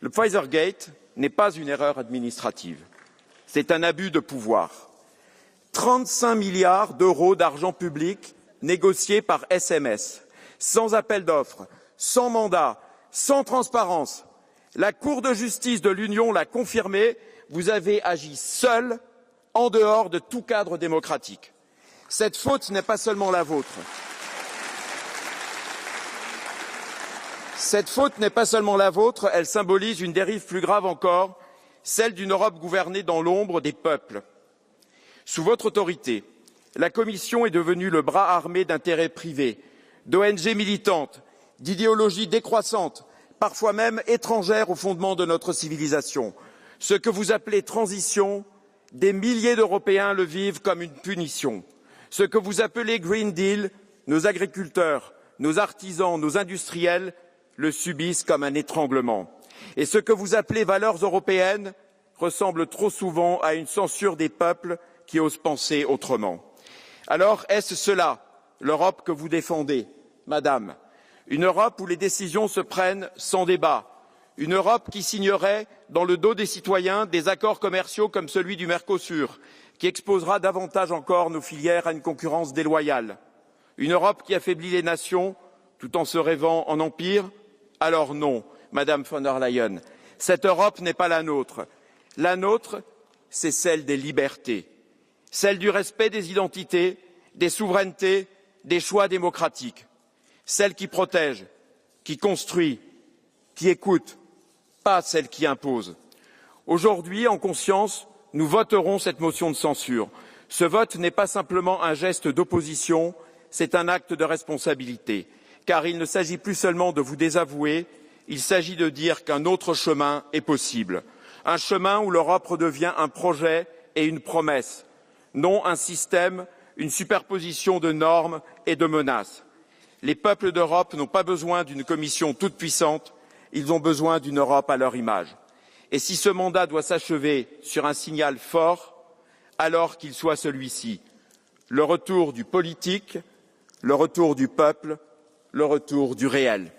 Le Pfizergate n'est pas une erreur administrative, c'est un abus de pouvoir. 35 milliards d'euros d'argent public négociés par SMS, sans appel d'offres, sans mandat, sans transparence. La Cour de justice de l'Union l'a confirmé, vous avez agi seul, en dehors de tout cadre démocratique. Cette faute n'est pas seulement la vôtre. Cette faute n'est pas seulement la vôtre, elle symbolise une dérive plus grave encore, celle d'une Europe gouvernée dans l'ombre des peuples. Sous votre autorité, la Commission est devenue le bras armé d'intérêts privés, d'ONG militantes, d'idéologies décroissantes, parfois même étrangères aux fondements de notre civilisation. Ce que vous appelez transition, des milliers d'Européens le vivent comme une punition. Ce que vous appelez Green Deal, nos agriculteurs, nos artisans, nos industriels le subissent comme un étranglement. Et ce que vous appelez valeurs européennes ressemble trop souvent à une censure des peuples qui osent penser autrement. Alors, est-ce cela, l'Europe que vous défendez, Madame? Une Europe où les décisions se prennent sans débat, une Europe qui signerait, dans le dos des citoyens, des accords commerciaux comme celui du Mercosur, qui exposera davantage encore nos filières à une concurrence déloyale, une Europe qui affaiblit les nations tout en se rêvant en empire? Alors non, Madame von der Leyen, cette Europe n'est pas la nôtre. La nôtre, c'est celle des libertés, celle du respect des identités, des souverainetés, des choix démocratiques, celle qui protège, qui construit, qui écoute, pas celle qui impose. Aujourd'hui, en conscience, nous voterons cette motion de censure. Ce vote n'est pas simplement un geste d'opposition, c'est un acte de responsabilité, car il ne s'agit plus seulement de vous désavouer, il s'agit de dire qu'un autre chemin est possible, un chemin où l'Europe redevient un projet et une promesse, non un système, une superposition de normes et de menaces. Les peuples d'Europe n'ont pas besoin d'une Commission toute puissante, ils ont besoin d'une Europe à leur image. Et si ce mandat doit s'achever sur un signal fort, alors qu'il soit celui-ci, le retour du politique, le retour du peuple, le retour du réel.